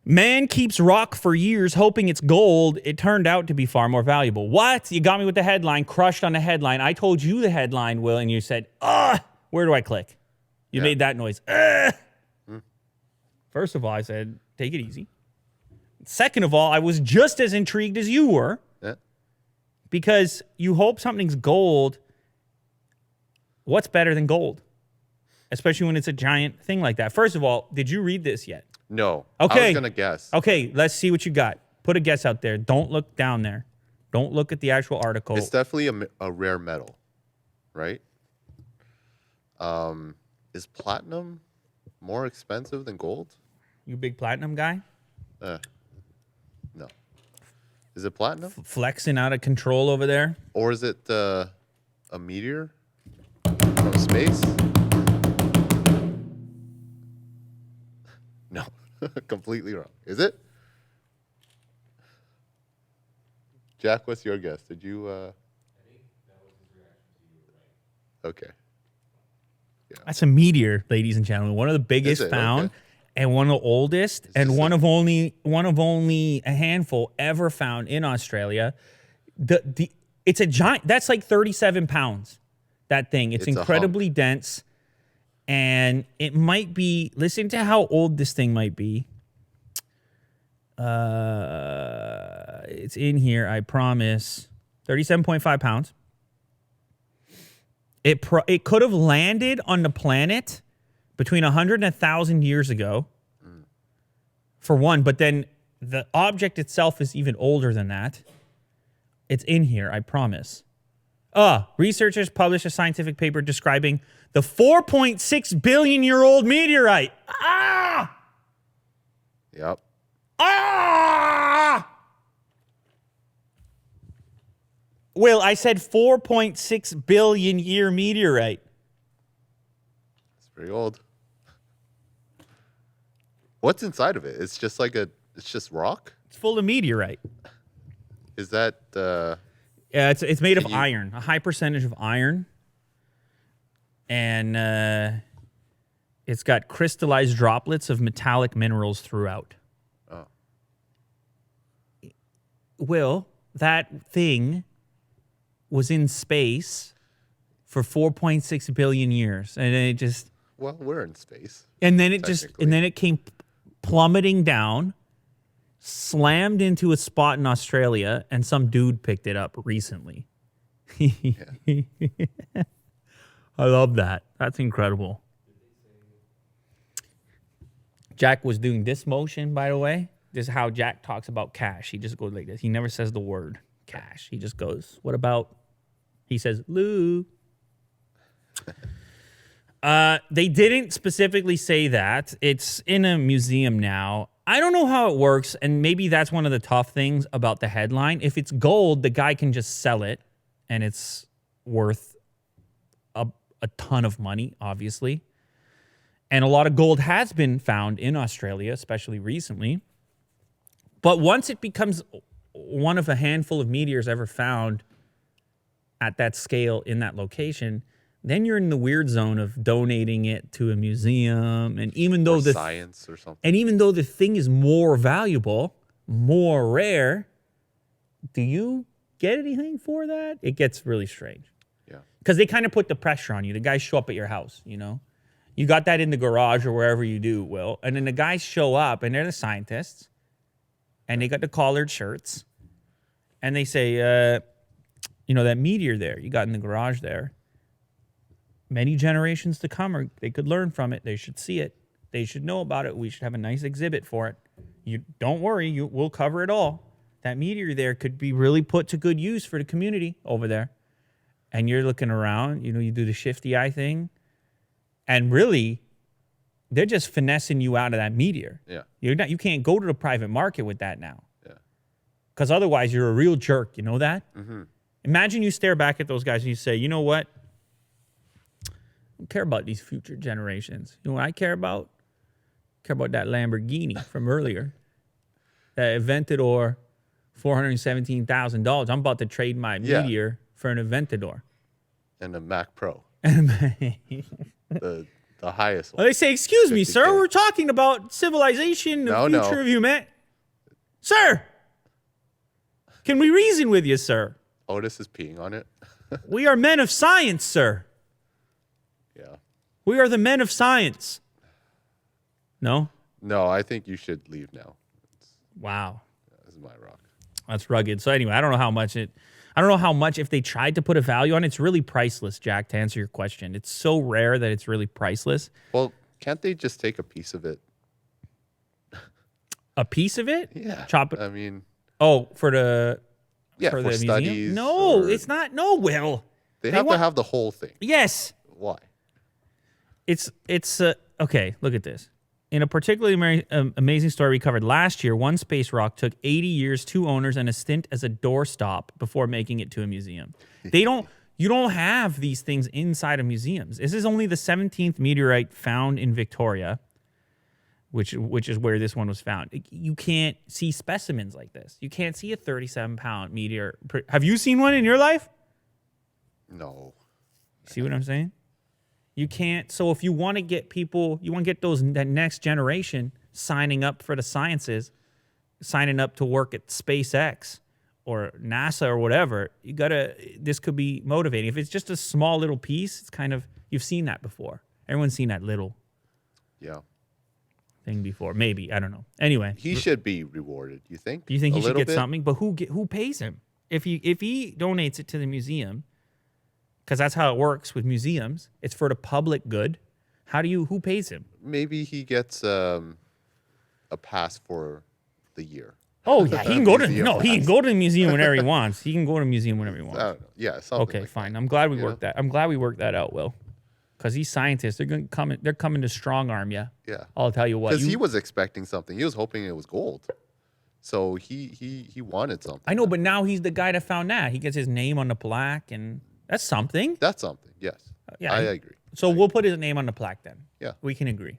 Man keeps rock for years hoping it's gold. It turned out to be far more valuable. What? You got me with the headline, crushed on the headline. I told you the headline, Will, and you said, where do I click? You made that noise. First of all, I said, take it easy. Second of all, I was just as intrigued as you were. Yeah. Because you hope something's gold. What's better than gold? Especially when it's a giant thing like that. First of all, did you read this yet? No. Okay. I was going to guess. Okay, let's see what you got. Put a guess out there. Don't look down there. Don't look at the actual article. It's definitely a rare metal, right? Is platinum more expensive than gold? You big platinum guy? No. Is it platinum? Flexing out of control over there? Or is it a meteor from space? No. Completely wrong. Is it? Jack, what's your guess? Did you... I think that was his reaction to you were right. Okay. That's a meteor, ladies and gentlemen. One of the biggest found, okay. and one of the oldest, and one of only a handful ever found in Australia. It's a giant. That's like 37 pounds. That thing. It's incredibly dense, and it might be. Listen to how old this thing might be. It's in here. I promise. 37.5 pounds. It could have landed on the planet between 100 and 1,000 years ago, for one. But then the object itself is even older than that. It's in here, I promise. Researchers published a scientific paper describing the 4.6 billion year old meteorite. Yep. Will, I said 4.6 billion year meteorite. It's pretty old. What's inside of it? It's just like it's just rock? It's full of meteorite. Is that Yeah, it's made of iron, a high percentage of iron. And it's got crystallized droplets of metallic minerals throughout. Oh. Will, that thing was in space for 4.6 billion years. And then it just... Well, we're in space. And then it came plummeting down, slammed into a spot in Australia, and some dude picked it up recently. I love that. That's incredible. Jack was doing this motion, by the way. This is how Jack talks about cash. He just goes like this. He never says the word cash. He just goes, what about... He says, Lou. They didn't specifically say that. It's in a museum now. I don't know how it works, and maybe that's one of the tough things about the headline. If it's gold, the guy can just sell it, and it's worth a ton of money, obviously. And a lot of gold has been found in Australia, especially recently. But once it becomes one of a handful of meteors ever found at that scale in that location, then you're in the weird zone of donating it to a museum. And even though science or something. And even though the thing is more valuable, more rare, do you get anything for that? It gets really strange. Yeah. Because they kind of put the pressure on you. The guys show up at your house, you know? You got that in the garage or wherever you do, Will. And then the guys show up, and they're the scientists. And they got the collared shirts. And they say, you know, that meteor there you got in the garage there, many generations to come, they could learn from it. They should see it. They should know about it. We should have a nice exhibit for it. You don't worry. We'll cover it all. That meteor there could be really put to good use for the community over there. And you're looking around, you know, you do the shifty eye thing. And really, they're just finessing you out of that meteor. Yeah. You can't go to the private market with that now. Yeah. Because otherwise you're a real jerk. You know that? Mm-hmm. Imagine you stare back at those guys and you say, you know what? I don't care about these future generations. You know what I care about? I care about that Lamborghini from earlier. That Aventador, $417,000. I'm about to trade my Meteor for an Aventador. And a Mac Pro. the The highest one. They say, excuse me, sir, 50K. we're talking about civilization, the No, future no. of humanity. Sir, can we reason with you, sir? Otis is peeing on it. We are men of science, sir. Yeah. We are the men of science. No? No, I think you should leave now. Wow. This is my rock. That's rugged. So anyway, I don't know how much if they tried to put a value on it. It's really priceless, Jack, to answer your question. It's so rare that it's really priceless. Well, can't they just take a piece of it? A piece of it? Yeah. Chop it. I mean, Oh, for the yeah, for the studies. museum? No, or- it's not. No, Will. They have to want- have the whole thing. Yes. Why? It's okay, look at this. In a particularly amazing story we covered last year, one space rock took 80 years, 2 owners, and a stint as a doorstop before making it to a museum. You don't have these things inside of museums. This is only the 17th meteorite found in Victoria, which is where this one was found. You can't see specimens like this. You can't see a 37-pound meteor. Have you seen one in your life? No. See what I'm saying? You can't. So if you want to get people, you want to get that next generation signing up for the sciences, signing up to work at SpaceX or NASA or whatever, this could be motivating. If it's just a small little piece, it's kind of, you've seen that before. Everyone's seen that little Yeah. thing before. Maybe. I don't know. Anyway. He should be rewarded, you think? Do you think A he should little get bit? something? But who pays him? If he donates it to the museum, because that's how it works with museums. It's for the public good. Who pays him? Maybe he gets a pass for the year. Oh yeah, he can go to Museum he can pass. go to the museum whenever he wants. He can go to the museum whenever he I wants. don't know. Yeah, something Okay, like fine. that. I'm glad we You worked that. I'm glad we worked that out, Will. Because these scientists, they're coming to strong arm you. Yeah. I'll tell you what. Because he was expecting something. He was hoping it was gold. So he wanted something. I know, but now he's the guy that found that. He gets his name on the plaque, and that's something. That's something, yes. Yeah, I agree. So we'll put his name on the plaque then. Yeah. We can agree.